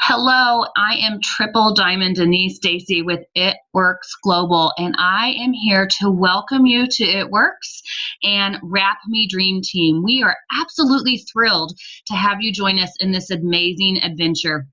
Hello, I am Triple Diamond Denise Stacy with It Works Global, and I am here to welcome you to It Works and Wrap Me Dream Team. We are absolutely thrilled to have you join us in this amazing adventure.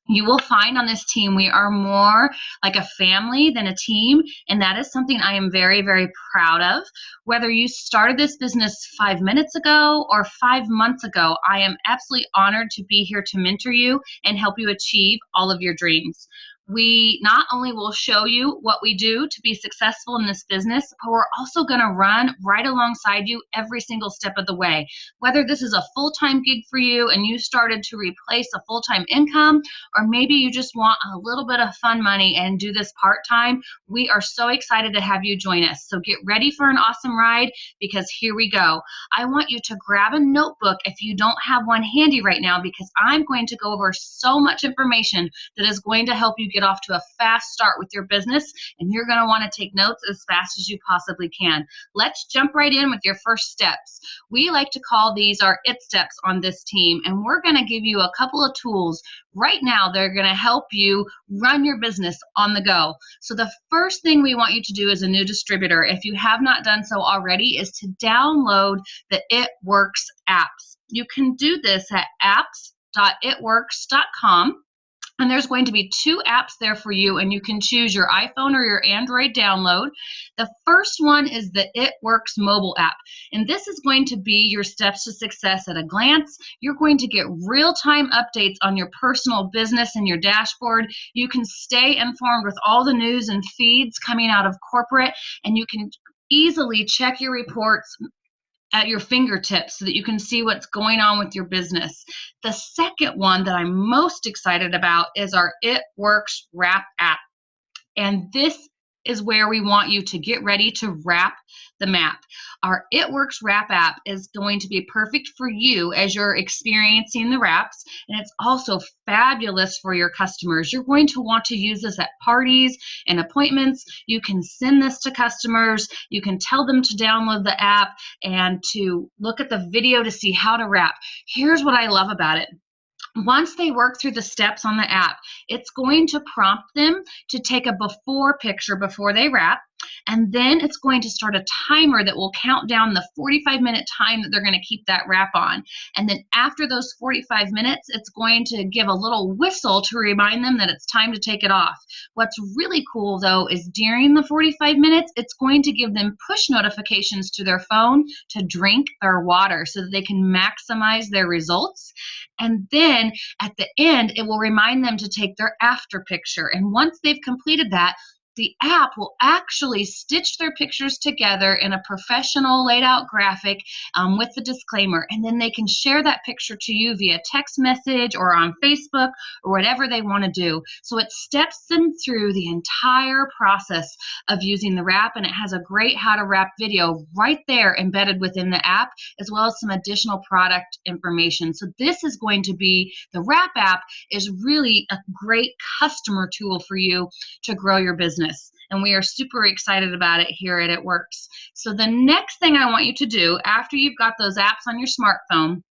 You will find on this team we are more like a family than a team, and that is something I am very, very proud of. Whether you started this business 5 minutes ago or 5 months ago, I am absolutely honored to be here to mentor you and help you achieve all of your dreams. We not only will show you what we do to be successful in this business, but we're also going to run right alongside you every single step of the way. Whether this is a full-time gig for you and you started to replace a full-time income, or maybe you just want a little bit of fun money and do this part-time, we are so excited to have you join us. So get ready for an awesome ride, because here we go. I want you to grab a notebook if you don't have one handy right now, because I'm going to go over so much information that is going to help you get off to a fast start with your business, and you're going to want to take notes as fast as you possibly can. Let's jump right in with your first steps. We like to call these our IT steps on this team, and we're going to give you a couple of tools right now. They're going to help you run your business on the go. So the first thing we want you to do as a new distributor, if you have not done so already, is to download the It Works apps. You can do this at apps.itworks.com. And there's going to be 2 apps there for you, and you can choose your iPhone or your Android download. The first one is the It Works mobile app, and this is going to be your steps to success at a glance. You're going to get real-time updates on your personal business and your dashboard. You can stay informed with all the news and feeds coming out of corporate, and you can easily check your reports at your fingertips so that you can see what's going on with your business. The second one that I'm most excited about is our It Works Wrap app. And this is where we want you to get ready to wrap the map. Our It Works Wrap app is going to be perfect for you as you're experiencing the wraps, and it's also fabulous for your customers. You're going to want to use this at parties and appointments. You can send this to customers. You can tell them to download the app and to look at the video to see how to wrap. Here's what I love about it. Once they work through the steps on the app, it's going to prompt them to take a before picture before they wrap, and then it's going to start a timer that will count down the 45-minute time that they're going to keep that wrap on. And then after those 45 minutes, it's going to give a little whistle to remind them that it's time to take it off. What's really cool, though, is during the 45 minutes, it's going to give them push notifications to their phone to drink their water so that they can maximize their results. And then at the end, it will remind them to take their after picture. And once they've completed that, the app will actually stitch their pictures together in a professional laid out graphic with the disclaimer, and then they can share that picture to you via text message or on Facebook or whatever they want to do. So it steps them through the entire process of using the wrap, and it has a great how to wrap video right there embedded within the app, as well as some additional product information. So this is going to be, the wrap app is really a great customer tool for you to grow your business. And we are super excited about it here at It Works. So the next thing I want you to do after you've got those apps on your smartphone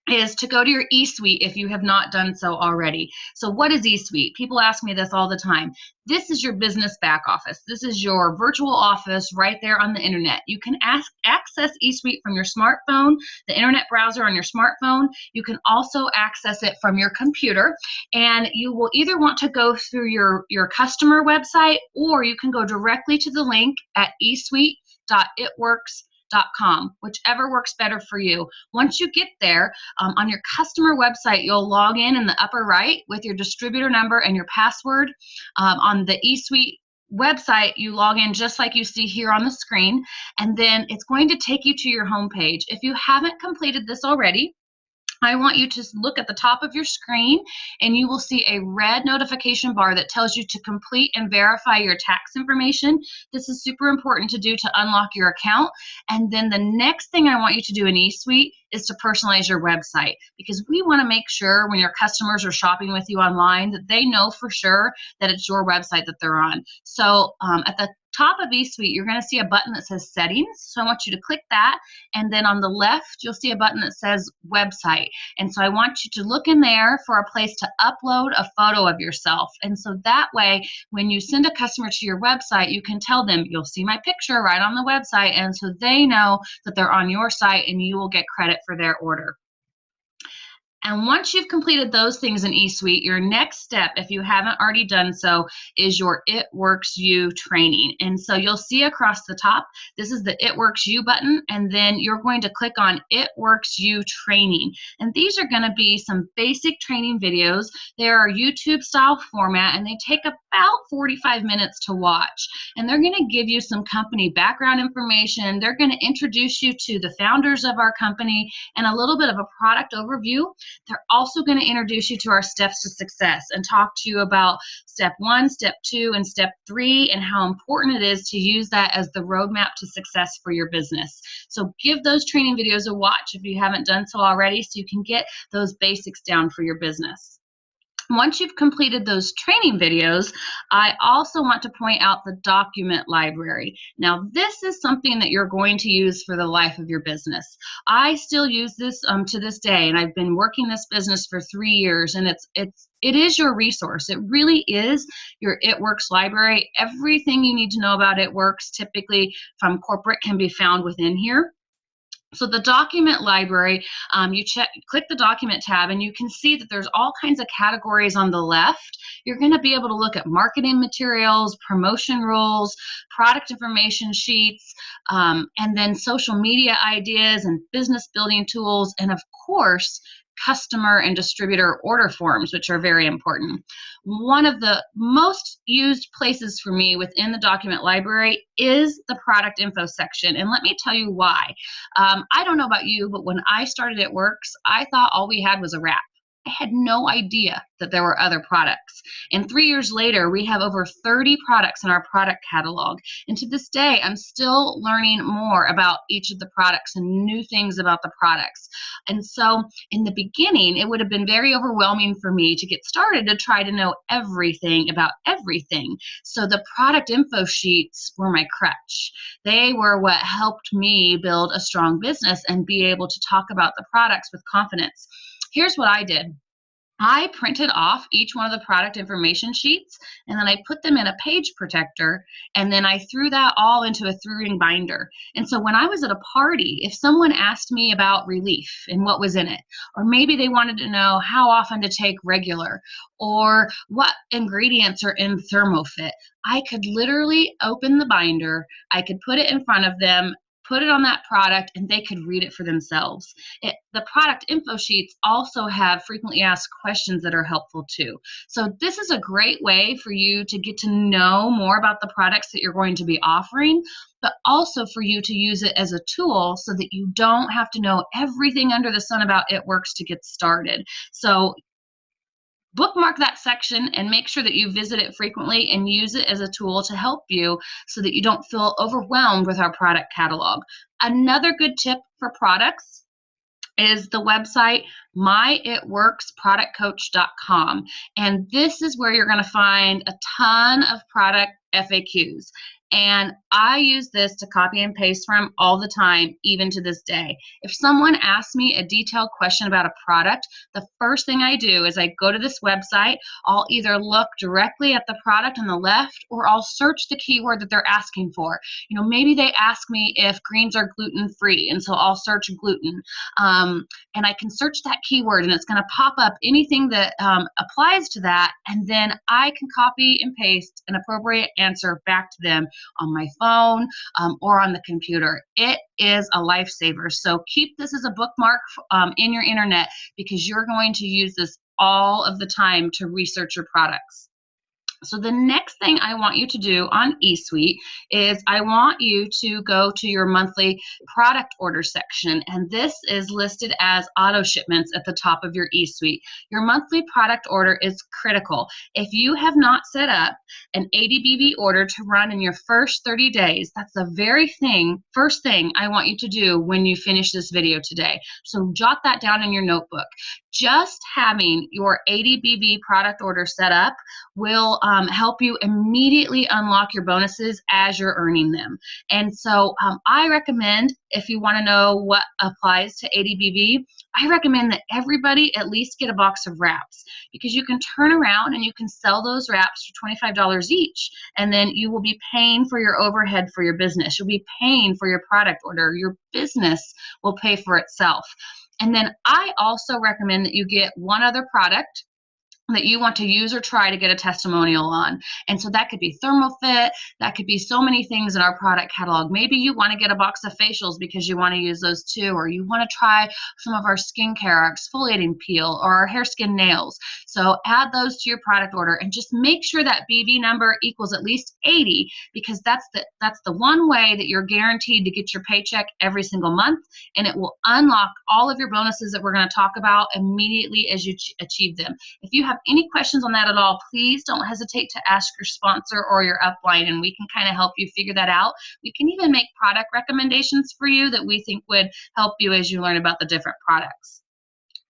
is to go to your eSuite if you have not done so already. So what is eSuite? People ask me this all the time. This is your business back office. This is your virtual office right there on the internet. You can access eSuite from your smartphone, the internet browser on your smartphone. You can also access it from your computer, and you will either want to go through your customer website, or you can go directly to the link at eSuite.itworks.com, whichever works better for you. Once you get there, on your customer website, you'll log in the upper right with your distributor number and your password. On the eSuite website, you log in just like you see here on the screen, and then it's going to take you to your home page. If you haven't completed this already, I want you to look at the top of your screen, and you will see a red notification bar that tells you to complete and verify your tax information. This is super important to do to unlock your account. And then the next thing I want you to do in eSuite is to personalize your website, because we want to make sure when your customers are shopping with you online that they know for sure that it's your website that they're on. So at the top of eSuite, you're going to see a button that says Settings. So I want you to click that. And then on the left, you'll see a button that says Website. And so I want you to look in there for a place to upload a photo of yourself. And so that way, when you send a customer to your website, you can tell them, you'll see my picture right on the website. And so they know that they're on your site and you will get credit for their order. And once you've completed those things in eSuite, your next step, if you haven't already done so, is your It Works You training. And so you'll see across the top, this is the It Works You button, and then you're going to click on It Works You training. And these are going to be some basic training videos. They are YouTube style format, and they take about 45 minutes to watch. And they're going to give you some company background information. They're going to introduce you to the founders of our company and a little bit of a product overview. They're also going to introduce you to our steps to success and talk to you about step 1, step 2, and step 3, and how important it is to use that as the roadmap to success for your business. So give those training videos a watch if you haven't done so already, so you can get those basics down for your business. Once you've completed those training videos, I also want to point out the document library. Now, this is something that you're going to use for the life of your business. I still use this to this day, and I've been working this business for 3 years, and it is your resource. It really is your It Works library. Everything you need to know about It Works, typically from corporate, can be found within here. So the document library, click the document tab, and you can see that there's all kinds of categories on the left. You're going to be able to look at marketing materials, promotion rules, product information sheets, and then social media ideas and business building tools, and of course, customer and distributor order forms, which are very important. One of the most used places for me within the document library is the product info section. And let me tell you why. I don't know about you, but when I started It Works, I thought all we had was a wrap. I had no idea that there were other products. And 3 years later, we have over 30 products in our product catalog. And to this day, I'm still learning more about each of the products and new things about the products. And so in the beginning, it would have been very overwhelming for me to get started to try to know everything about everything. So the product info sheets were my crutch. They were what helped me build a strong business and be able to talk about the products with confidence. Here's what I did. I printed off each one of the product information sheets, and then I put them in a page protector, and then I threw that all into a 3-ring binder. And so when I was at a party, if someone asked me about Relief and what was in it, or maybe they wanted to know how often to take regular, or what ingredients are in ThermoFit, I could literally open the binder, I could put it in front of them, put it on that product, and they could read it for themselves. The product info sheets also have frequently asked questions that are helpful too. So this is a great way for you to get to know more about the products that you're going to be offering, but also for you to use it as a tool so that you don't have to know everything under the sun about It Works to get started. So bookmark that section and make sure that you visit it frequently and use it as a tool to help you so that you don't feel overwhelmed with our product catalog. Another good tip for products is the website myitworksproductcoach.com. And this is where you're going to find a ton of product FAQs. And I use this to copy and paste from all the time, even to this day. If someone asks me a detailed question about a product, the first thing I do is I go to this website. I'll either look directly at the product on the left, or I'll search the keyword that they're asking for. You know, maybe they ask me if greens are gluten-free, and so I'll search gluten. And I can search that keyword, and it's going to pop up anything that applies to that, and then I can copy and paste an appropriate answer back to them on my phone or on the computer. It is a lifesaver. So keep this as a bookmark in your internet, because you're going to use this all of the time to research your products. So the next thing I want you to do on eSuite is I want you to go to your monthly product order section, and this is listed as auto shipments at the top of your eSuite. Your monthly product order is critical. If you have not set up an ADBB order to run in your first 30 days, that's the very first thing I want you to do when you finish this video today. So jot that down in your notebook. just having your ADBV product order set up will help you immediately unlock your bonuses as you're earning them. And so I recommend, if you want to know what applies to ADBV, I recommend that everybody at least get a box of wraps, because you can turn around and you can sell those wraps for $25 each, and then you will be paying for your overhead for your business. You'll be paying for your product order. Your business will pay for itself. And then I also recommend that you get one other product that you want to use or try to get a testimonial on. And so that could be ThermoFit, that could be so many things in our product catalog. Maybe you want to get a box of facials because you want to use those too, or you want to try some of our skincare, our exfoliating peel, or our hair, skin, nails. So add those to your product order and just make sure that BV number equals at least 80, because that's the one way that you're guaranteed to get your paycheck every single month, and it will unlock all of your bonuses that we're going to talk about immediately as you achieve them. If you have any questions on that at all, please don't hesitate to ask your sponsor or your upline, and we can kind of help you figure that out. We can even make product recommendations for you that we think would help you as you learn about the different products.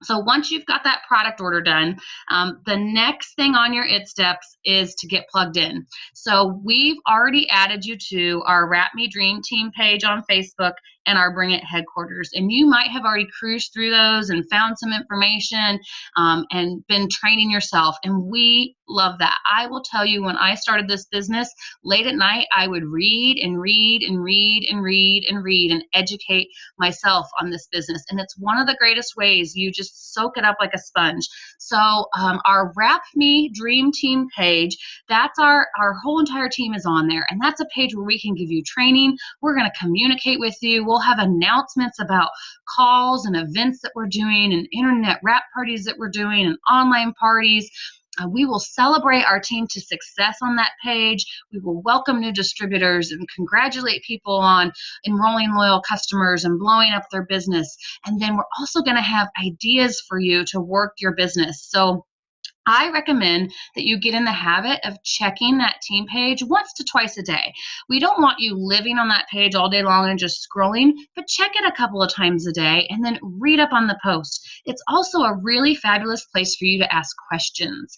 So once you've got that product order done, the next thing on your IT steps is to get plugged in. So we've already added you to our Wrap Me Dream Team page on Facebook and our Bring It headquarters. And you might have already cruised through those and found some information and been training yourself. And we love that. I will tell you, when I started this business, late at night, I would read and read and read and read and read and educate myself on this business. And it's one of the greatest ways. You just soak it up like a sponge. So our Wrap Me Dream Team page, that's our whole entire team is on there. And that's a page where we can give you training. We're going to communicate with you. We'll have announcements about calls and events that we're doing and internet wrap parties that we're doing and online parties. We will celebrate our team to success on that page. We will welcome new distributors and congratulate people on enrolling loyal customers and blowing up their business. And then we're also going to have ideas for you to work your business. So I recommend that you get in the habit of checking that team page once to twice a day. We don't want you living on that page all day long and just scrolling, but check it a couple of times a day and then read up on the post. It's also a really fabulous place for you to ask questions.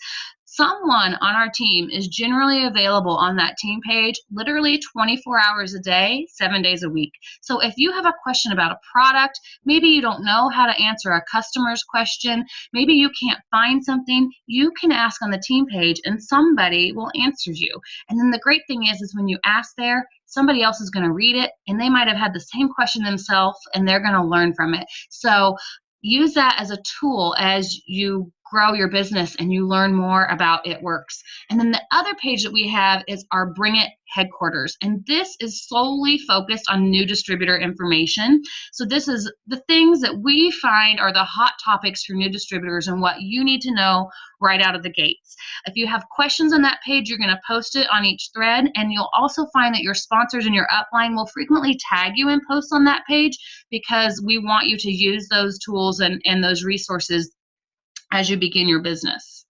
Someone on our team is generally available on that team page literally 24 hours a day, 7 days a week. So if you have a question about a product, maybe you don't know how to answer a customer's question, maybe you can't find something, you can ask on the team page and somebody will answer you. And then the great thing is when you ask there, somebody else is going to read it and they might have had the same question themselves and they're going to learn from it. So use that as a tool as you grow your business and you learn more about It Works. And then the other page that we have is our Bring It headquarters. And this is solely focused on new distributor information. So this is the things that we find are the hot topics for new distributors and what you need to know right out of the gates. If you have questions on that page, you're going to post it on each thread. And you'll also find that your sponsors and your upline will frequently tag you in posts on that page, because we want you to use those tools and those resources as you begin your business.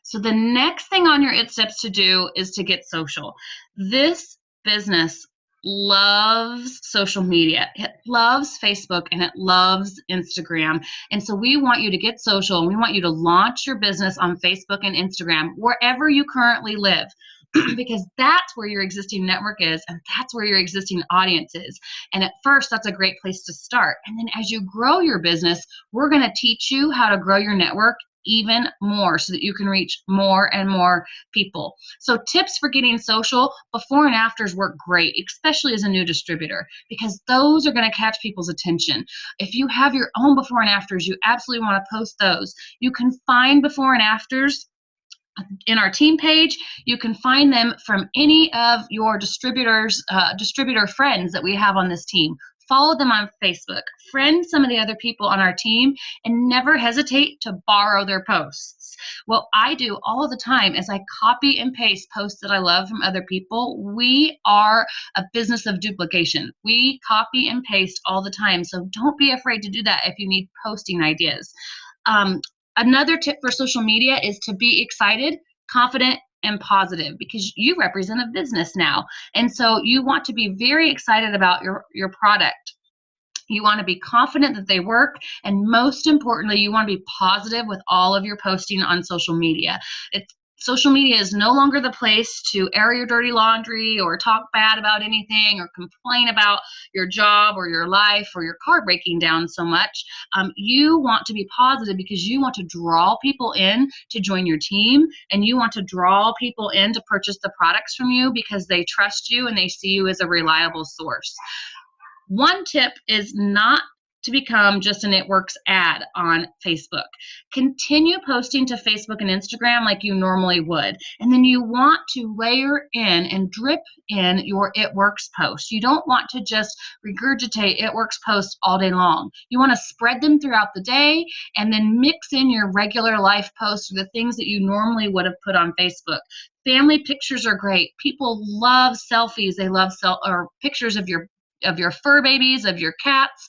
So the next thing on your IT steps to do is to get social. This business loves social media. It loves Facebook and it loves Instagram. And so we want you to get social and we want you to launch your business on Facebook and Instagram wherever you currently live. Because that's where your existing network is and that's where your existing audience is. And at first, that's a great place to start. And then as you grow your business, we're going to teach you how to grow your network even more so that you can reach more and more people. So tips for getting social: before and afters work great, especially as a new distributor, because those are going to catch people's attention. If you have your own before and afters, you absolutely want to post those. You can find before and afters in our team page. You can find them from any of your distributor friends that we have on this team. Follow them on Facebook, friend some of the other people on our team, and never hesitate to borrow their posts. What I do all the time is I copy and paste posts that I love from other people. We are a business of duplication. We copy and paste all the time. So don't be afraid to do that if you need posting ideas. Another tip for social media is to be excited, confident, and positive, because you represent a business now. And so you want to be very excited about your product. You want to be confident that they work. And most importantly, you want to be positive with all of your posting on social media. Social media is no longer the place to air your dirty laundry or talk bad about anything or complain about your job or your life or your car breaking down so much. You want to be positive because you want to draw people in to join your team, and you want to draw people in to purchase the products from you because they trust you and they see you as a reliable source. One tip is not to become just an It Works ad on Facebook. Continue posting to Facebook and Instagram like you normally would. And then you want to layer in and drip in your It Works posts. You don't want to just regurgitate It Works posts all day long. You want to spread them throughout the day and then mix in your regular life posts or the things that you normally would have put on Facebook. Family pictures are great. People love selfies. They love or pictures of your fur babies, of your cats.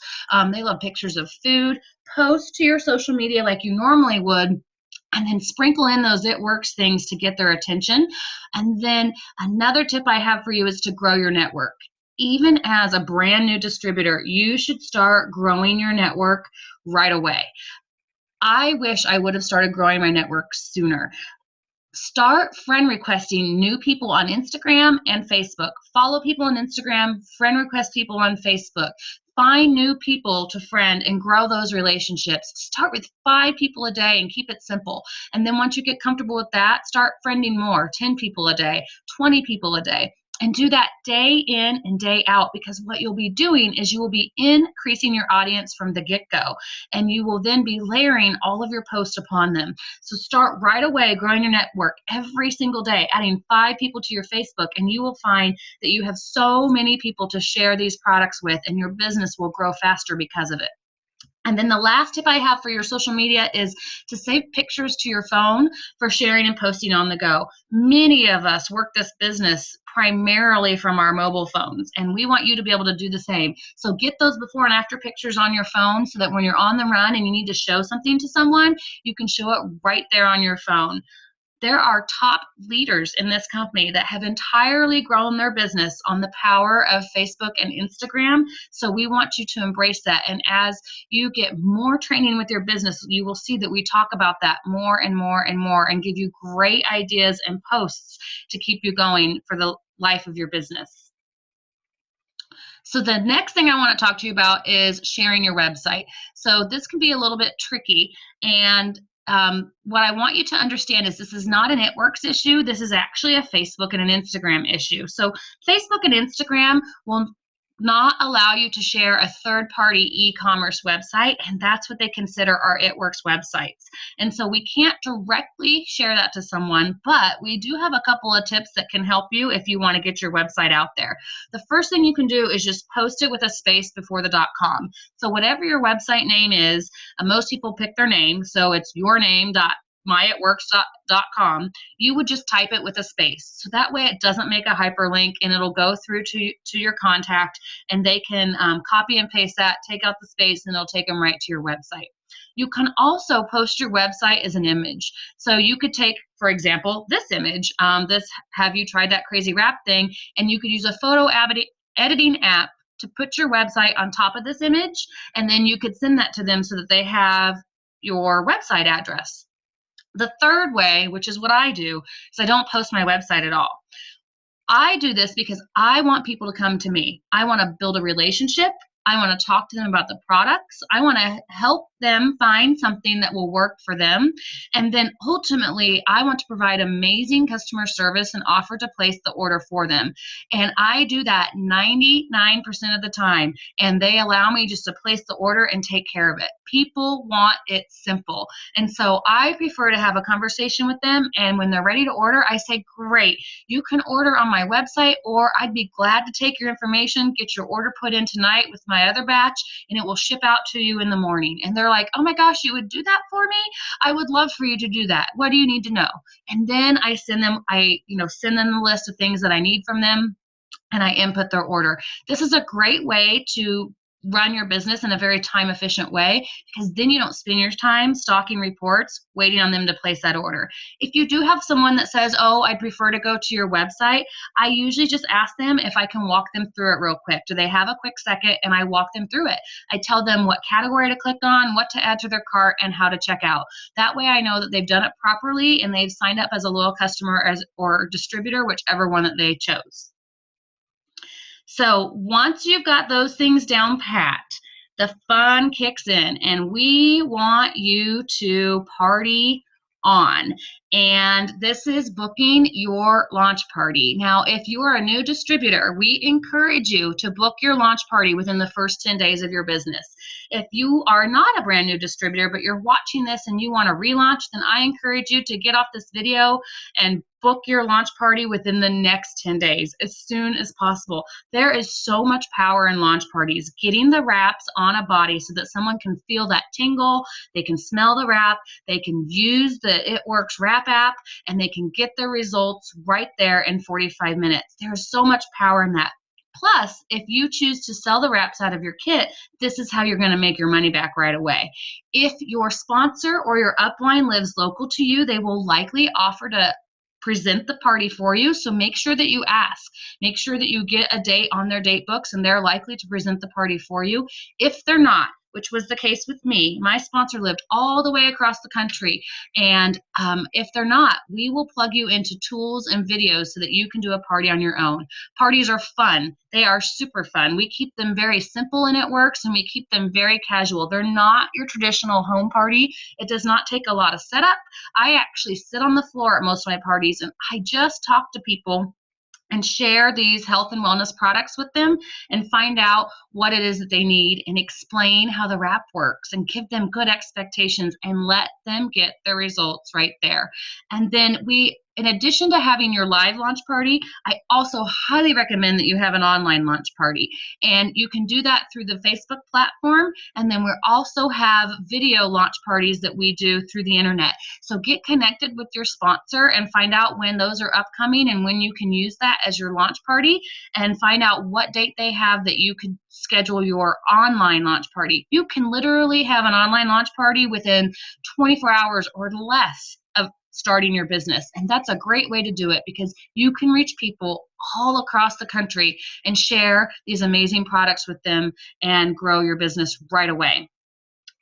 They love pictures of food. Post to your social media like you normally would, and then sprinkle in those It Works things to get their attention. And then another tip I have for you is to grow your network. Even as a brand new distributor, you should start growing your network right away. I wish I would have started growing my network sooner. Start friend requesting new people on Instagram and Facebook. Follow people on Instagram, friend request people on Facebook. Find new people to friend and grow those relationships. Start with 5 people a day and keep it simple. And then once you get comfortable with that, start friending more, 10 people a day, 20 people a day. And do that day in and day out, because what you'll be doing is you will be increasing your audience from the get-go, and you will then be layering all of your posts upon them. So start right away growing your network every single day, adding 5 people to your Facebook, and you will find that you have so many people to share these products with, and your business will grow faster because of it. And then the last tip I have for your social media is to save pictures to your phone for sharing and posting on the go. Many of us work this business primarily from our mobile phones, and we want you to be able to do the same. So get those before and after pictures on your phone so that when you're on the run and you need to show something to someone, you can show it right there on your phone. There are top leaders in this company that have entirely grown their business on the power of Facebook and Instagram. So we want you to embrace that. And as you get more training with your business, you will see that we talk about that more and more and more, and give you great ideas and posts to keep you going for the life of your business. So the next thing I want to talk to you about is sharing your website. So this can be a little bit tricky, and what I want you to understand is this is not an It Works issue. This is actually a Facebook and an Instagram issue. So Facebook and Instagram will not allow you to share a third-party e-commerce website, and that's what they consider our It Works websites. And so we can't directly share that to someone, but we do have a couple of tips that can help you if you want to get your website out there. The first thing you can do is just post it with a space before the .com. So whatever your website name is, most people pick their name, so it's your name myitworks.com, you would just type it with a space. So that way it doesn't make a hyperlink, and it'll go through to your contact, and they can copy and paste that, take out the space, and it'll take them right to your website. You can also post your website as an image. So you could take, for example, this image, this Have You Tried That Crazy Rap thing, and you could use a photo editing app to put your website on top of this image, and then you could send that to them so that they have your website address. The third way, which is what I do, is I don't post my website at all. I do this because I want people to come to me. I want to build a relationship. I want to talk to them about the products. I want to help them find something that will work for them. And then ultimately, I want to provide amazing customer service and offer to place the order for them. And I do that 99% of the time. And they allow me just to place the order and take care of it. People want it simple. And so I prefer to have a conversation with them. And when they're ready to order, I say, great, you can order on my website, or I'd be glad to take your information, get your order put in tonight with my other batch, and it will ship out to you in the morning. And they're like, oh my gosh, you would do that for me? I would love for you to do that. What do you need to know? And then I send them the list of things that I need from them, and I input their order. This is a great way to run your business in a very time efficient way, because then you don't spend your time stalking reports waiting on them to place that order. If you do have someone that says, oh, I prefer to go to your website, I usually just ask them if I can walk them through it real quick. Do they have a quick second? And I walk them through it. I tell them what category to click on, what to add to their cart, and how to check out. That way I know that they've done it properly and they've signed up as a loyal customer or distributor, whichever one that they chose. So once you've got those things down pat, the fun kicks in, and we want you to party on. And this is booking your launch party. Now, if you are a new distributor, we encourage you to book your launch party within the first 10 days of your business. If you are not a brand new distributor, but you're watching this and you want to relaunch, then I encourage you to get off this video and book your launch party within the next 10 days, as soon as possible. There is so much power in launch parties. Getting the wraps on a body so that someone can feel that tingle, they can smell the wrap, they can use the It Works wrap app, and they can get the results right there in 45 minutes. There's so much power in that. Plus, if you choose to sell the wraps out of your kit, this is how you're going to make your money back right away. If your sponsor or your upline lives local to you, they will likely offer to present the party for you. So make sure that you ask. Make sure that you get a date on their date books, and they're likely to present the party for you. If they're not, which was the case with me, my sponsor lived all the way across the country. And if they're not, we will plug you into tools and videos so that you can do a party on your own. Parties are fun. They are super fun. We keep them very simple in It Works, and we keep them very casual. They're not your traditional home party. It does not take a lot of setup. I actually sit on the floor at most of my parties, and I just talk to people and share these health and wellness products with them and find out what it is that they need and explain how the wrap works and give them good expectations and let them get the results right there. And then in addition to having your live launch party, I also highly recommend that you have an online launch party. And you can do that through the Facebook platform. And then we also have video launch parties that we do through the internet. So get connected with your sponsor and find out when those are upcoming and when you can use that as your launch party, and find out what date they have that you could schedule your online launch party. You can literally have an online launch party within 24 hours or less of starting your business. And that's a great way to do it, because you can reach people all across the country and share these amazing products with them and grow your business right away.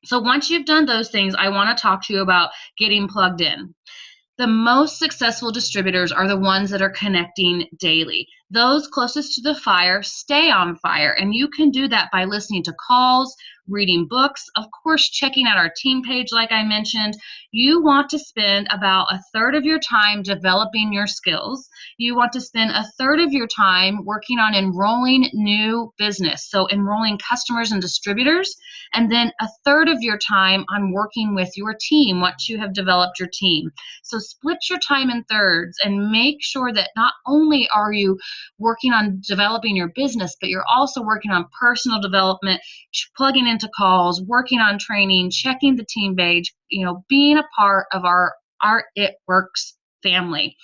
So once you've done those things, I want to talk to you about getting plugged in. The most successful distributors are the ones that are connecting daily. Those closest to the fire stay on fire, and you can do that by listening to calls, reading books, of course, checking out our team page like I mentioned. You want to spend about a third of your time developing your skills. You want to spend a third of your time working on enrolling new business, so enrolling customers and distributors, and then a third of your time on working with your team once you have developed your team. So split your time in thirds and make sure that not only are you working on developing your business, but you're also working on personal development, plugging into calls, working on training, checking the team page, being a part of our It Works family.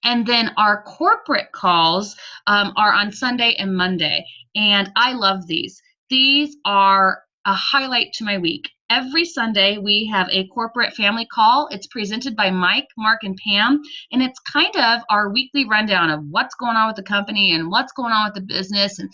And then our corporate calls are on Sunday and Monday. And I love these. These are a highlight to my week. Every Sunday, we have a corporate family call. It's presented by Mike, Mark, and Pam, and it's kind of our weekly rundown of what's going on with the company and what's going on with the business. And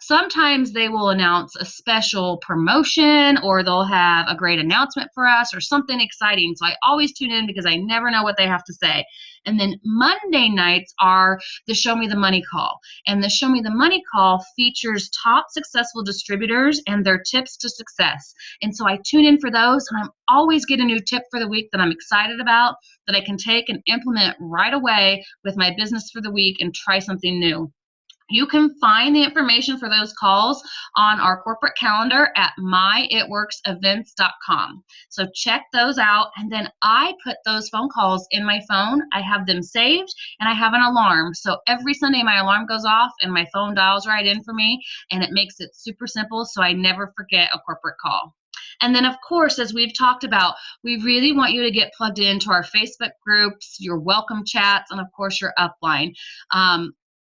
sometimes they will announce a special promotion, or they'll have a great announcement for us or something exciting. So I always tune in because I never know what they have to say. And then Monday nights are the Show Me the Money call. And the Show Me the Money call features top successful distributors and their tips to success. And so I tune in for those, and I always get a new tip for the week that I'm excited about, that I can take and implement right away with my business for the week and try something new. You can find the information for those calls on our corporate calendar at myitworksevents.com. So check those out. And then I put those phone calls in my phone. I have them saved, and I have an alarm. So every Sunday my alarm goes off and my phone dials right in for me, and it makes it super simple so I never forget a corporate call. And then, of course, as we've talked about, we really want you to get plugged into our Facebook groups, your welcome chats, and, of course, your upline.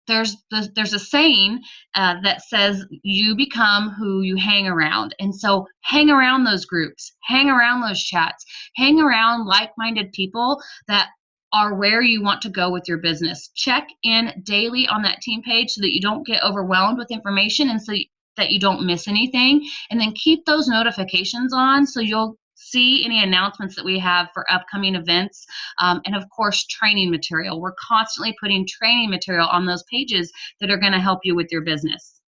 there's a saying that says you become who you hang around. And so hang around those groups, hang around those chats, hang around like-minded people that are where you want to go with your business. Check in daily on that team page so that you don't get overwhelmed with information and so that you don't miss anything. And then keep those notifications on so you'll see any announcements that we have for upcoming events, and of course training material. We're constantly putting training material on those pages that are going to help you with your business.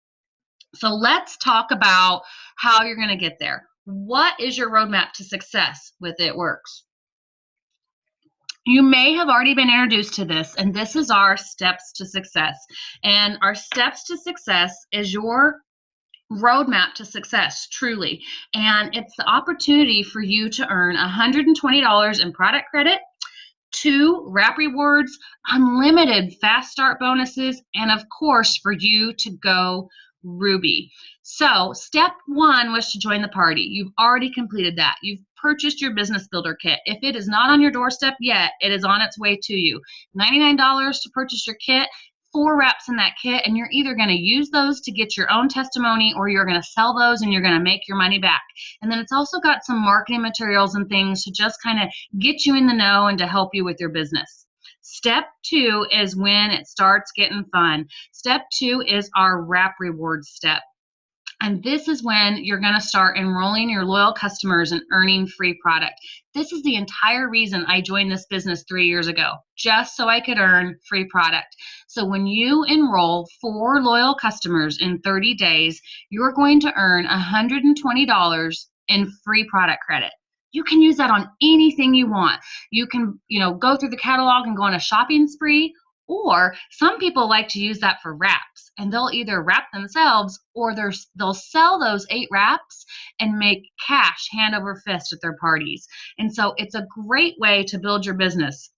So let's talk about how you're going to get there. What is your roadmap to success with It Works? You may have already been introduced to this, and this is our steps to success. And our steps to success is your roadmap to success, truly. And it's the opportunity for you to earn $120 in product credit, 2 wrap rewards, unlimited fast start bonuses, and of course for you to go Ruby. So step 1 was to join the party. You've already completed that. You've purchased your business builder kit. If it is not on your doorstep yet, it is on its way to you. $99 to purchase your kit, 4 wraps in that kit, and you're either going to use those to get your own testimony or you're going to sell those and you're going to make your money back. And then it's also got some marketing materials and things to just kind of get you in the know and to help you with your business. Step 2 is when it starts getting fun. Step 2 is our wrap rewards step. And this is when you're going to start enrolling your loyal customers and earning free product. This is the entire reason I joined this business 3 years ago, just so I could earn free product. So when you enroll 4 loyal customers in 30 days, you're going to earn $120 in free product credit. You can use that on anything you want. You can, go through the catalog and go on a shopping spree, or some people like to use that for wraps, and they'll either wrap themselves or they'll sell those 8 wraps and make cash hand over fist at their parties. And so it's a great way to build your business.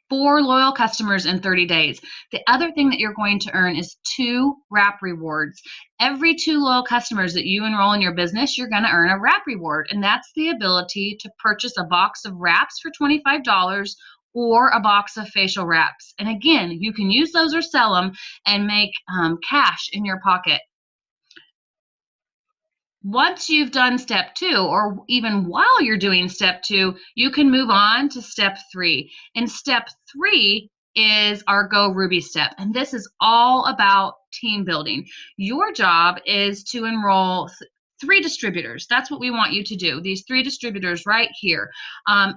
4 loyal customers in 30 days. The other thing that you're going to earn is 2 wrap rewards. Every 2 loyal customers that you enroll in your business, you're going to earn a wrap reward, and that's the ability to purchase a box of wraps for $25 or a box of facial wraps. And again, you can use those or sell them and make cash in your pocket. Once you've done step 2, or even while you're doing step 2, you can move on to step 3. And step 3 is our Go Ruby step. And this is all about team building. Your job is to enroll 3 distributors. That's what we want you to do. These 3 distributors right here.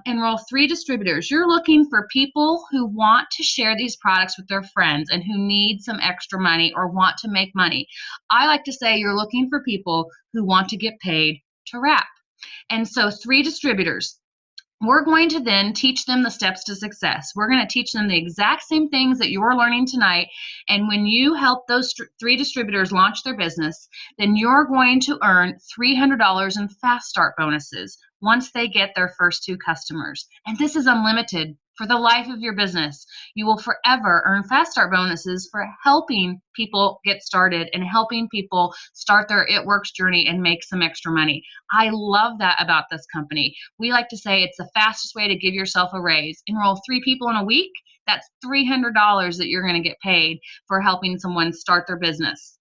Enroll 3 distributors. You're looking for people who want to share these products with their friends and who need some extra money or want to make money. I like to say you're looking for people who want to get paid to wrap. And so 3 distributors. We're going to then teach them the steps to success. We're going to teach them the exact same things that you're learning tonight. And when you help those 3 distributors launch their business, then you're going to earn $300 in fast start bonuses once they get their first 2 customers. And this is unlimited for the life of your business. You will forever earn fast start bonuses for helping people get started and helping people start their It Works journey and make some extra money. I love that about this company. We like to say it's the fastest way to give yourself a raise. Enroll 3 people in a week. That's $300 that you're going to get paid for helping someone start their business.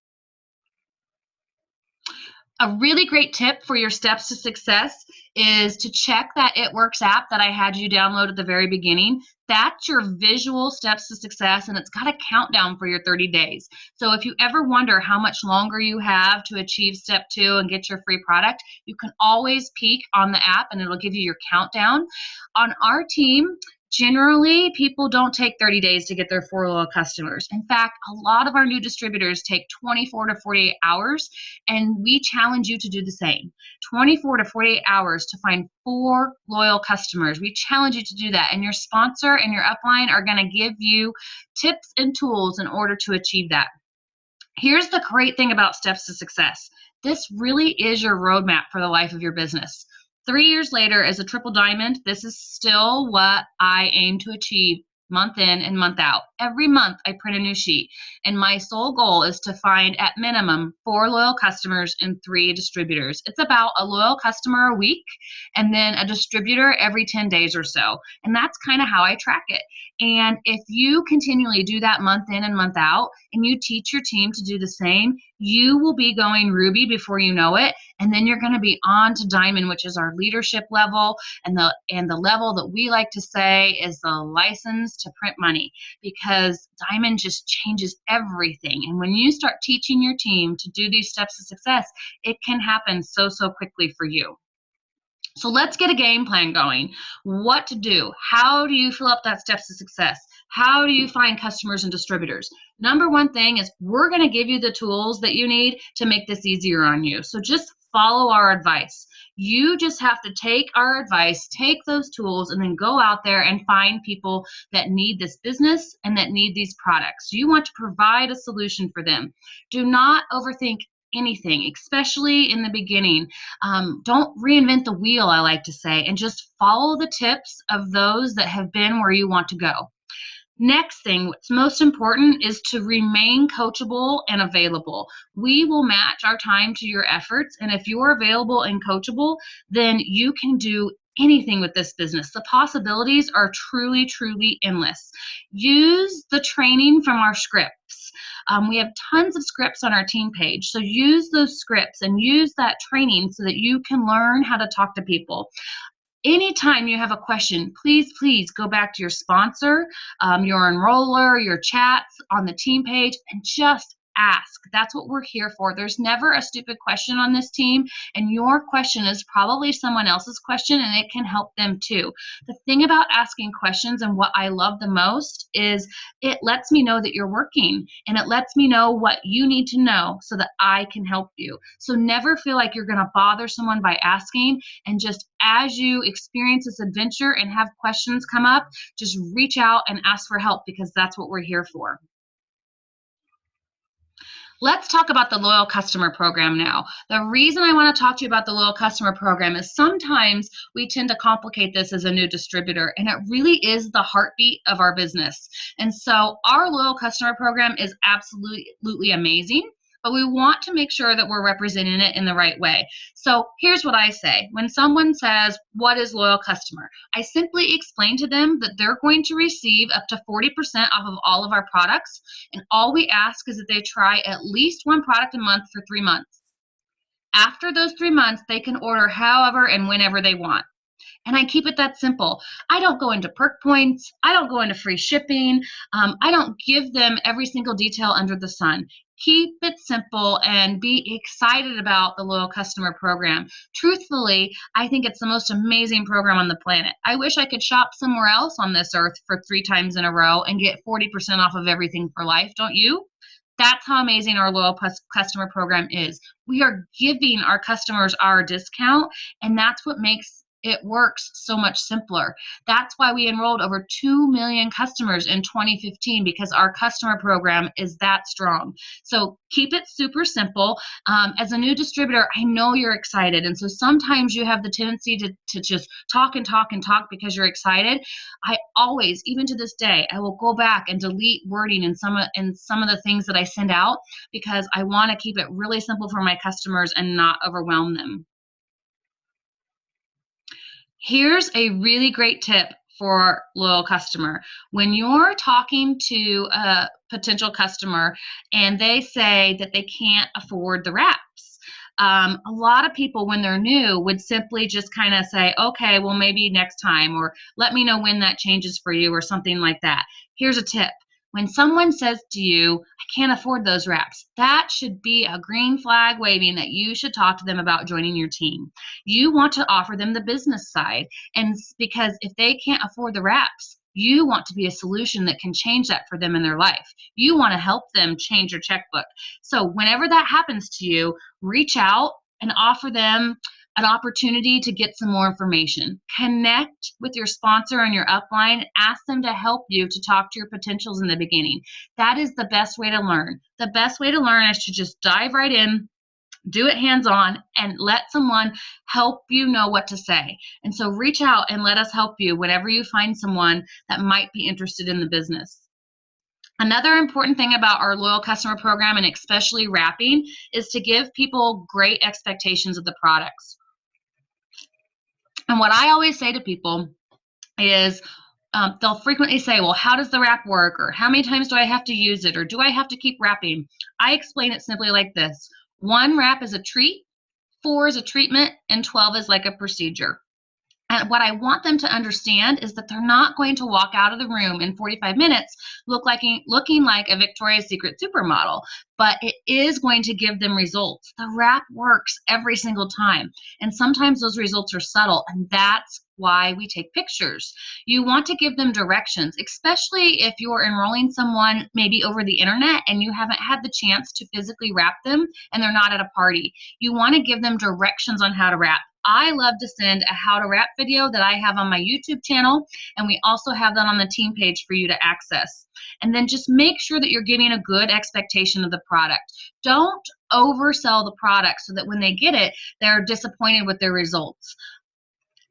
A really great tip for your steps to success is to check that It Works app that I had you download at the very beginning. That's your visual steps to success, and it's got a countdown for your 30 days. So if you ever wonder how much longer you have to achieve step 2 and get your free product, you can always peek on the app and it'll give you your countdown. On our team, generally, people don't take 30 days to get their 4 loyal customers. In fact, a lot of our new distributors take 24 to 48 hours, and we challenge you to do the same. 24 to 48 hours to find 4 loyal customers. We challenge you to do that, and your sponsor and your upline are going to give you tips and tools in order to achieve that. Here's the great thing about steps to success. This really is your roadmap for the life of your business. 3 years later, as a triple diamond, this is still what I aim to achieve month in and month out. Every month I print a new sheet, and my sole goal is to find at minimum 4 loyal customers and 3 distributors. It's about a loyal customer a week and then a distributor every 10 days or so. And that's kind of how I track it. And if you continually do that month in and month out, and you teach your team to do the same, you will be going Ruby before you know it. And then you're going to be on to Diamond, which is our leadership level, and the level that we like to say is the license to print money, because Diamond just changes everything. And when you start teaching your team to do these steps of success, it can happen so quickly for you. So let's get a game plan going. What to do? How do you fill up that steps to success? How do you find customers and distributors? Number one thing is we're going to give you the tools that you need to make this easier on you. So just follow our advice. You just have to take our advice, take those tools, and then go out there and find people that need this business and that need these products. You want to provide a solution for them. Do not overthink anything, especially in the beginning. Don't reinvent the wheel, I like to say, and just follow the tips of those that have been where you want to go. Next thing, what's most important is to remain coachable and available. We will match our time to your efforts, and if you're available and coachable, then you can do anything with this business. The possibilities are truly endless. Use the training from our scripts. We have tons of scripts on our team page, so use those scripts and use that training so that you can learn how to talk to people. Anytime you have a question, please go back to your sponsor, your enroller, your chats on the team page, and just ask. That's what we're here for. There's never a stupid question on this team, and your question is probably someone else's question, and it can help them too. The thing about asking questions and what I love the most is it lets me know that you're working, and it lets me know what you need to know so that I can help you. So never feel like you're going to bother someone by asking, and just as you experience this adventure and have questions come up, just reach out and ask for help, because that's what we're here for. Let's talk about the loyal customer program now. The reason I want to talk to you about the loyal customer program is sometimes we tend to complicate this as a new distributor, and it really is the heartbeat of our business. And so our loyal customer program is absolutely amazing, but we want to make sure that we're representing it in the right way. So here's what I say. When someone says, what is loyal customer? I simply explain to them that they're going to receive up to 40% off of all of our products, and all we ask is that they try at least one product a month for 3 months. After those 3 months, they can order however and whenever they want. And I keep it that simple. I don't go into perk points. I don't go into free shipping. I don't give them every single detail under the sun. Keep it simple and be excited about the loyal customer program. Truthfully, I think it's the most amazing program on the planet. I wish I could shop somewhere else on this earth for 3 times in a row and get 40% off of everything for life, don't you? That's how amazing our loyal customer program is. We are giving our customers our discount, and that's what makes it works so much simpler. That's why we enrolled over 2 million customers in 2015, because our customer program is that strong. So keep it super simple. As a new distributor, I know you're excited, and so sometimes you have the tendency to just talk and talk and talk because you're excited. I always, even to this day, I will go back and delete wording in some of the things that I send out, because I want to keep it really simple for my customers and not overwhelm them. Here's a really great tip for loyal customer. When you're talking to a potential customer and they say that they can't afford the wraps, a lot of people, when they're new, would simply just kind of say, okay, well, maybe next time, or let me know when that changes for you, or something like that. Here's a tip. When someone says to you, I can't afford those wraps, that should be a green flag waving that you should talk to them about joining your team. You want to offer them the business side, and because if they can't afford the wraps, you want to be a solution that can change that for them in their life. You want to help them change your checkbook. So whenever that happens to you, reach out and offer them an opportunity to get some more information. Connect with your sponsor and your upline. Ask them to help you to talk to your potentials in the beginning. That is the best way to learn. The best way to learn is to just dive right in, Do it hands-on and let someone help you know what to say. And so reach out and let us help you whenever you find someone that might be interested in the business. Another important thing about our loyal customer program, and especially wrapping, is to give people great expectations of the products. And what I always say to people is, they'll frequently say, well, how does the wrap work? Or how many times do I have to use it? Or do I have to keep wrapping? I explain it simply like this. 1 wrap is a treat, 4 is a treatment, and 12 is like a procedure. And what I want them to understand is that they're not going to walk out of the room in 45 minutes looking like a Victoria's Secret supermodel, but it is going to give them results. The wrap works every single time. And sometimes those results are subtle, and that's why we take pictures. You want to give them directions, especially if you're enrolling someone maybe over the internet and you haven't had the chance to physically wrap them and they're not at a party. You want to give them directions on how to wrap. I love to send a how to wrap video that I have on my YouTube channel, and we also have that on the team page for you to access. And then just make sure that you're giving a good expectation of the product. Don't oversell the product so that when they get it, they're disappointed with their results.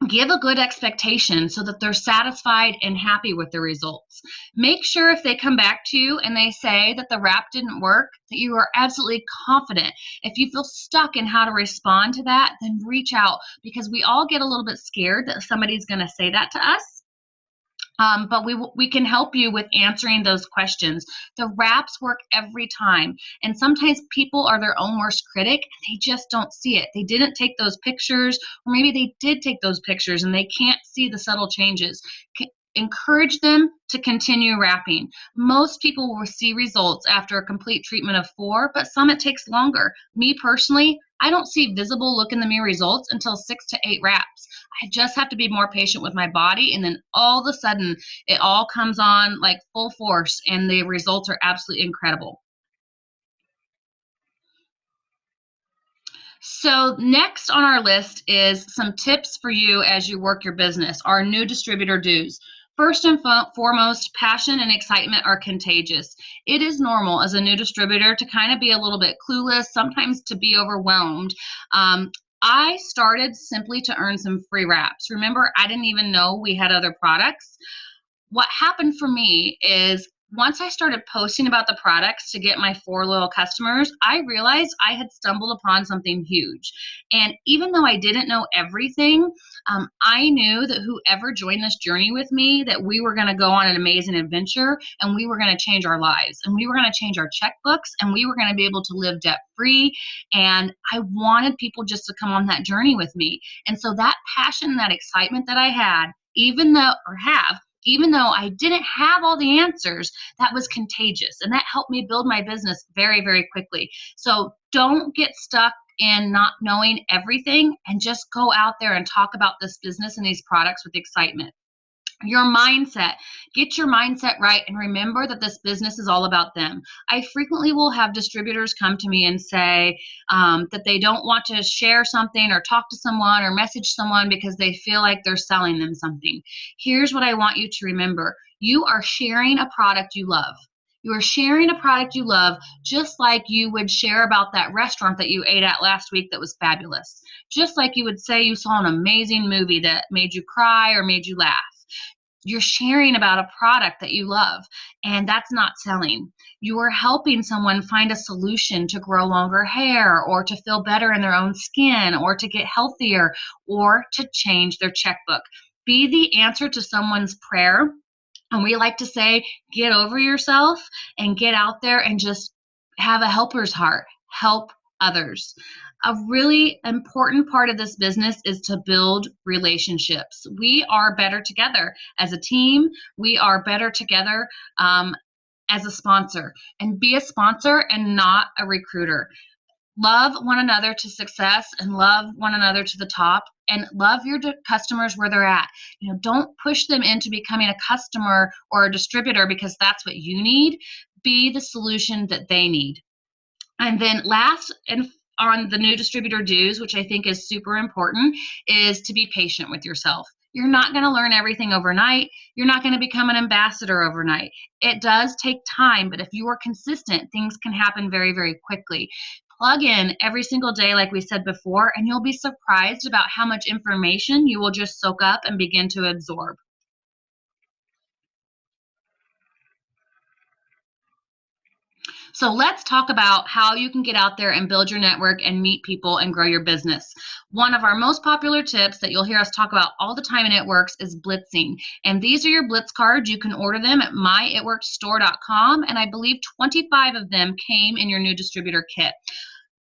Give a good expectation so that they're satisfied and happy with the results. Make sure if they come back to you and they say that the wrap didn't work, that you are absolutely confident. If you feel stuck in how to respond to that, then reach out, because we all get a little bit scared that somebody's going to say that to us. But we can help you with answering those questions. The wraps work every time. And sometimes people are their own worst critic. They just don't see it. They didn't take those pictures, or maybe they did take those pictures and they can't see the subtle changes. Encourage them to continue wrapping. Most people will see results after a complete treatment of 4, but some it takes longer. Me personally, I don't see visible look in the mirror results until 6 to 8 wraps. I just have to be more patient with my body, and then all of a sudden it all comes on like full force and the results are absolutely incredible. So next on our list is some tips for you as you work your business, our new distributor dues. First and foremost, passion and excitement are contagious. It is normal as a new distributor to kind of be a little bit clueless, sometimes to be overwhelmed. I started simply to earn some free wraps. Remember, I didn't even know we had other products. What happened for me is once I started posting about the products to get my 4 loyal customers, I realized I had stumbled upon something huge. And even though I didn't know everything, I knew that whoever joined this journey with me, that we were going to go on an amazing adventure, and we were going to change our lives, and we were going to change our checkbooks, and we were going to be able to live debt free. And I wanted people just to come on that journey with me. And so that passion, that excitement that I had, even though I didn't have all the answers, that was contagious. And that helped me build my business very, very quickly. So don't get stuck in not knowing everything, and just go out there and talk about this business and these products with excitement. Your mindset. Get your mindset right, and remember that this business is all about them. I frequently will have distributors come to me and say that they don't want to share something or talk to someone or message someone because they feel like they're selling them something. Here's what I want you to remember. You are sharing a product you love. You are sharing a product you love, just like you would share about that restaurant that you ate at last week that was fabulous. Just like you would say you saw an amazing movie that made you cry or made you laugh. You're sharing about a product that you love, and that's not selling. You are helping someone find a solution to grow longer hair, or to feel better in their own skin, or to get healthier, or to change their checkbook. Be the answer to someone's prayer. And we like to say, get over yourself and get out there and just have a helper's heart. Help others. A really important part of this business is to build relationships. We are better together as a team. We are better together as a sponsor. And be a sponsor and not a recruiter. Love one another to success, and love one another to the top, and love your customers where they're at. Don't push them into becoming a customer or a distributor because that's what you need. Be the solution that they need. And then last, and on the new distributor dues, which I think is super important, is to be patient with yourself. You're not going to learn everything overnight. You're not going to become an ambassador overnight. It does take time, but if you are consistent, things can happen very, very quickly. plug in every single day, like we said before, and you'll be surprised about how much information you will just soak up and begin to absorb. So let's talk about how you can get out there and build your network and meet people and grow your business. One of our most popular tips that you'll hear us talk about all the time in It Works is blitzing. And these are your blitz cards. You can order them at myitworksstore.com, and I believe 25 of them came in your new distributor kit.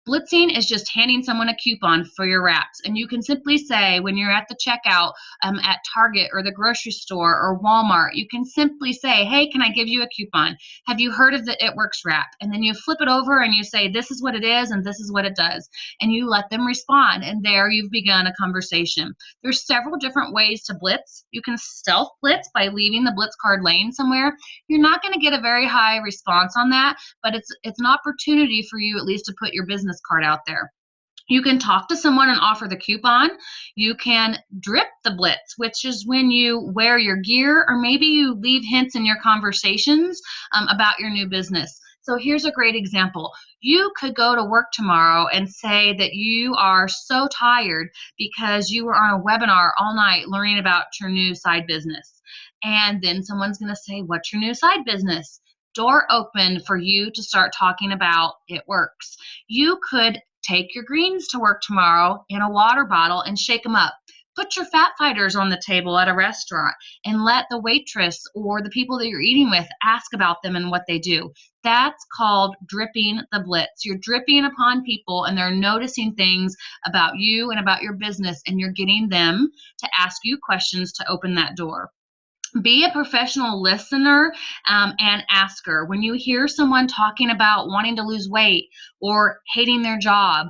Blitzing is just handing someone a coupon for your wraps. And you can simply say when you're at the checkout at Target or the grocery store or Walmart, you can simply say, hey, can I give you a coupon? Have you heard of the It Works wrap? And then you flip it over and you say, this is what it is and this is what it does. And you let them respond. And there you've begun a conversation. There's several different ways to blitz. You can stealth blitz by leaving the blitz card laying somewhere. You're not going to get a very high response on that, but it's an opportunity for you at least to put your business card out there. You can talk to someone and offer the coupon. You can drip the blitz, which is when you wear your gear or maybe you leave hints in your conversations about your new business. So here's a great example. You could go to work tomorrow and say that you are so tired because you were on a webinar all night learning about your new side business. And then someone's going to say, what's your new side business? Door open for you to start talking about It Works. You could take your greens to work tomorrow in a water bottle and shake them up. Put your fat fighters on the table at a restaurant and let the waitress or the people that you're eating with ask about them and what they do. That's called dripping the blitz. You're dripping upon people and they're noticing things about you and about your business, and you're getting them to ask you questions to open that door. Be a professional listener and asker. When you hear someone talking about wanting to lose weight or hating their job,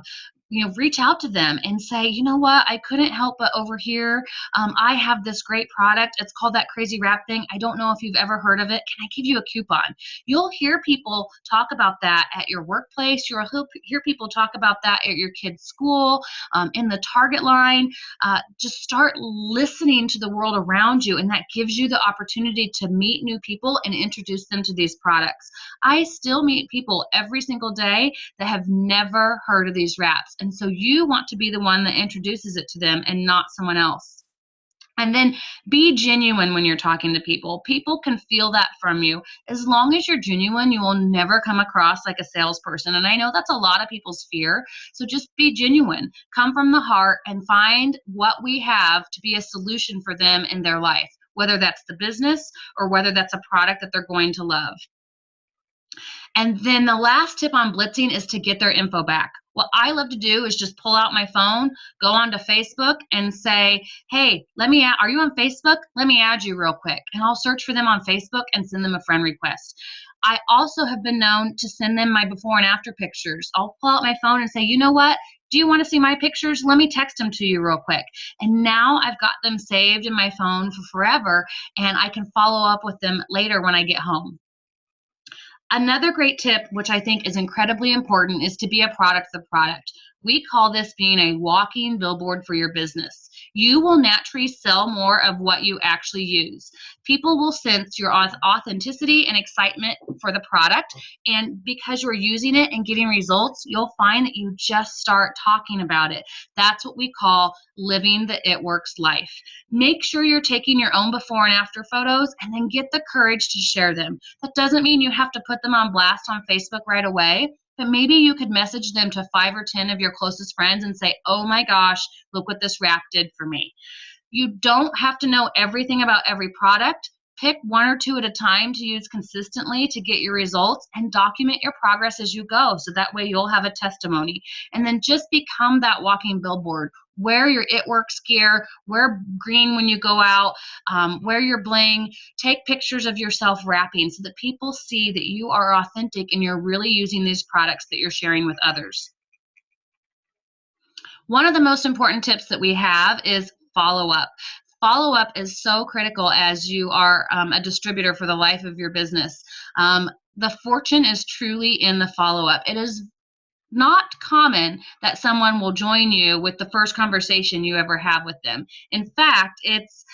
reach out to them and say, you know what, I couldn't help but overhear. I have this great product. It's called that crazy wrap thing. I don't know if you've ever heard of it. Can I give you a coupon? You'll hear people talk about that at your workplace. You'll hear people talk about that at your kid's school, in the Target line. Just start listening to the world around you, and that gives you the opportunity to meet new people and introduce them to these products. I still meet people every single day that have never heard of these wraps. And so you want to be the one that introduces it to them and not someone else. And then be genuine when you're talking to people. People can feel that from you. As long as you're genuine, you will never come across like a salesperson. And I know that's a lot of people's fear. So just be genuine. Come from the heart and find what we have to be a solution for them in their life, whether that's the business or whether that's a product that they're going to love. And then the last tip on blitzing is to get their info back. What I love to do is just pull out my phone, go onto Facebook and say, hey, are you on Facebook? Let me add you real quick. And I'll search for them on Facebook and send them a friend request. I also have been known to send them my before and after pictures. I'll pull out my phone and say, you know what? Do you want to see my pictures? Let me text them to you real quick. And now I've got them saved in my phone for forever, and I can follow up with them later when I get home. Another great tip, which I think is incredibly important, is to be a product of the product. We call this being a walking billboard for your business. You will naturally sell more of what you actually use. People will sense your authenticity and excitement for the product, and because you're using it and getting results, you'll find that you just start talking about it. That's what we call living the It Works life. Make sure you're taking your own before and after photos, and then get the courage to share them. That doesn't mean you have to put them on blast on Facebook right away, but maybe you could message them to 5 or 10 of your closest friends and say, oh my gosh, look what this wrap did for me. You don't have to know everything about every product. Pick 1 or 2 at a time to use consistently to get your results, and document your progress as you go, so that way you'll have a testimony. And then just become that walking billboard. Wear your It Works gear, wear green when you go out, wear your bling, take pictures of yourself wrapping so that people see that you are authentic and you're really using these products that you're sharing with others. One of the most important tips that we have is follow up. Follow up is so critical as you are a distributor for the life of your business. The fortune is truly in the follow up. It is not common that someone will join you with the first conversation you ever have with them. In fact, it's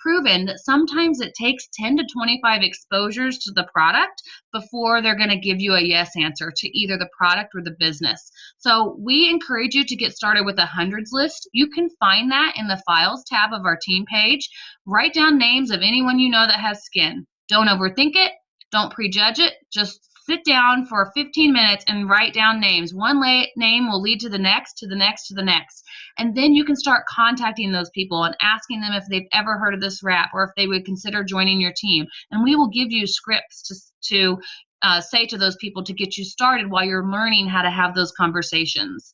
proven that sometimes it takes 10 to 25 exposures to the product before they're going to give you a yes answer to either the product or the business. So we encourage you to get started with a hundreds list. You can find that in the files tab of our team page. Write down names of anyone you know that has skin. Don't overthink it. Don't prejudge it. Just sit down for 15 minutes and write down names. One name will lead to the next, to the next, to the next. And then you can start contacting those people and asking them if they've ever heard of this wrap or if they would consider joining your team. And we will give you scripts to say to those people to get you started while you're learning how to have those conversations.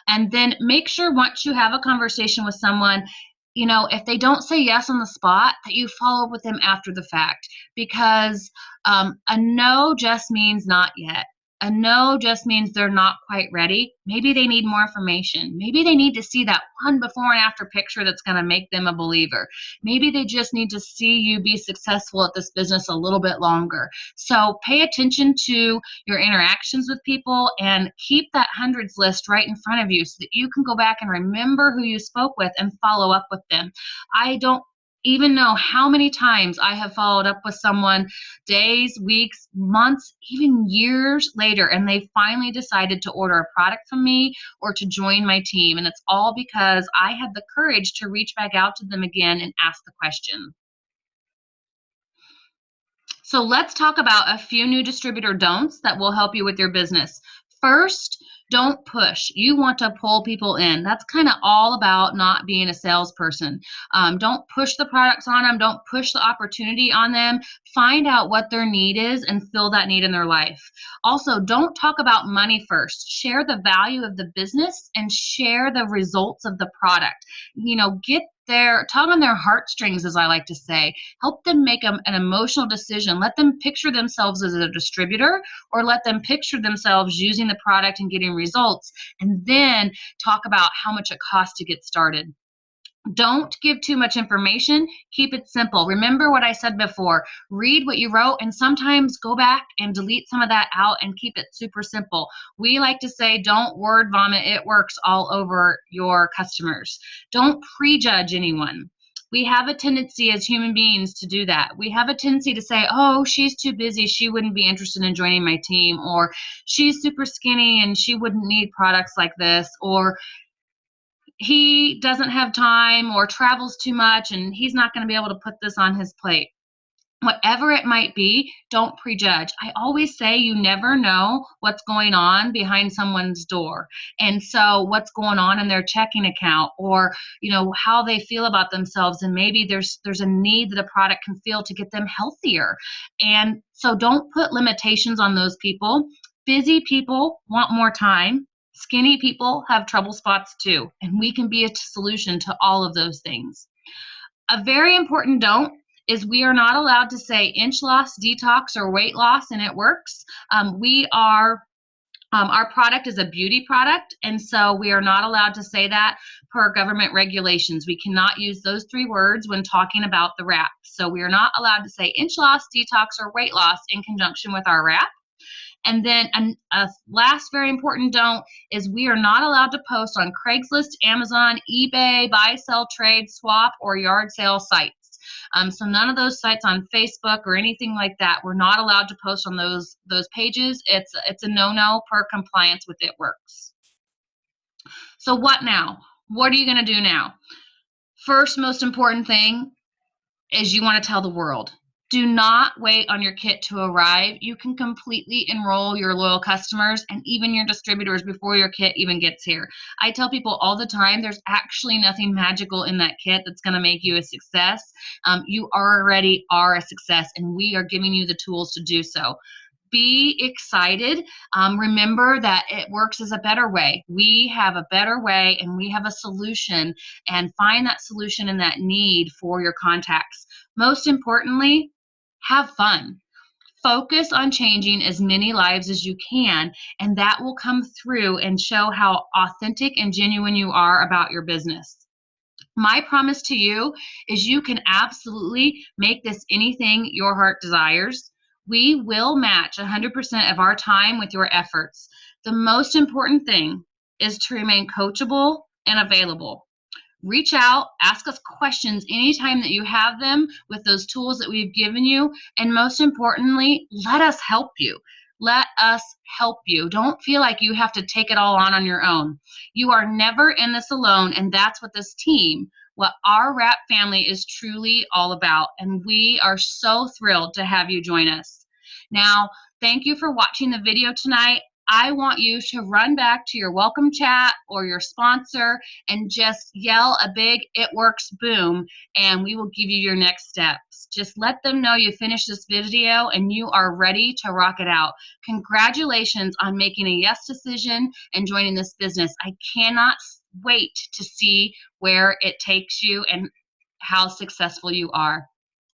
And then make sure once you have a conversation with someone, if they don't say yes on the spot, that you follow up with them after the fact, because a no just means not yet. A no just means they're not quite ready. Maybe they need more information. Maybe they need to see that one before and after picture that's going to make them a believer. Maybe they just need to see you be successful at this business a little bit longer. So pay attention to your interactions with people and keep that hundreds list right in front of you so that you can go back and remember who you spoke with and follow up with them. I don't even know how many times I have followed up with someone days, weeks, months, even years later, and they finally decided to order a product from me or to join my team. And it's all because I had the courage to reach back out to them again and ask the question. So let's talk about a few new distributor don'ts that will help you with your business. First, don't push. You want to pull people in. That's kind of all about not being a salesperson. Don't push the products on them. Don't push the opportunity on them. Find out what their need is and fill that need in their life. Also, don't talk about money first. Share the value of the business and share the results of the product. Get their tug on their heartstrings, as I like to say. Help them make an emotional decision. Let them picture themselves as a distributor, or let them picture themselves using the product and getting results, and then talk about how much it costs to get started. Don't give too much information. Keep it simple. Remember what I said before. Read what you wrote and sometimes go back and delete some of that out and keep it super simple. We like to say, don't word vomit. It works all over your customers. Don't prejudge anyone. We have a tendency as human beings to do that. We have a tendency to say, oh, she's too busy. She wouldn't be interested in joining my team. Or she's super skinny and she wouldn't need products like this. Or he doesn't have time or travels too much and he's not going to be able to put this on his plate. Whatever it might be, don't prejudge. I always say you never know what's going on behind someone's door. And so what's going on in their checking account, or how they feel about themselves, and maybe there's a need that a product can fill to get them healthier. And so don't put limitations on those people. Busy people want more time. Skinny people have trouble spots too, and we can be a solution to all of those things. A very important don't is we are not allowed to say inch loss, detox, or weight loss, and it works. Our product is a beauty product, and so we are not allowed to say that per government regulations. We cannot use those three words when talking about the wrap. So we are not allowed to say inch loss, detox, or weight loss in conjunction with our wrap. And then a last very important don't is we are not allowed to post on Craigslist, Amazon, eBay, buy, sell, trade, swap, or yard sale sites. So none of those sites on Facebook or anything like that. We're not allowed to post on those pages. It's a no-no per compliance with It Works. So what now? What are you going to do now? First, most important thing is you want to tell the world. Do not wait on your kit to arrive. You can completely enroll your loyal customers and even your distributors before your kit even gets here. I tell people all the time, there's actually nothing magical in that kit that's going to make you a success. You already are a success, and we are giving you the tools to do so. Be excited. Remember that It Works as a better way. We have a better way, and we have a solution, and find that solution and that need for your contacts. Most importantly, have fun. Focus on changing as many lives as you can, and that will come through and show how authentic and genuine you are about your business. My promise to you is you can absolutely make this anything your heart desires. We will match 100% of our time with your efforts. The most important thing is to remain coachable and available. Reach out, ask us questions anytime that you have them with those tools that we've given you. And most importantly, let us help you. Let us help you. Don't feel like you have to take it all on your own. You are never in this alone. And that's what this team, what our WRAP family is truly all about. And we are so thrilled to have you join us. Now, thank you for watching the video tonight. I want you to run back to your welcome chat or your sponsor and just yell a big "it works" boom, and we will give you your next steps. Just let them know you finished this video and you are ready to rock it out. Congratulations on making a yes decision and joining this business. I cannot wait to see where it takes you and how successful you are.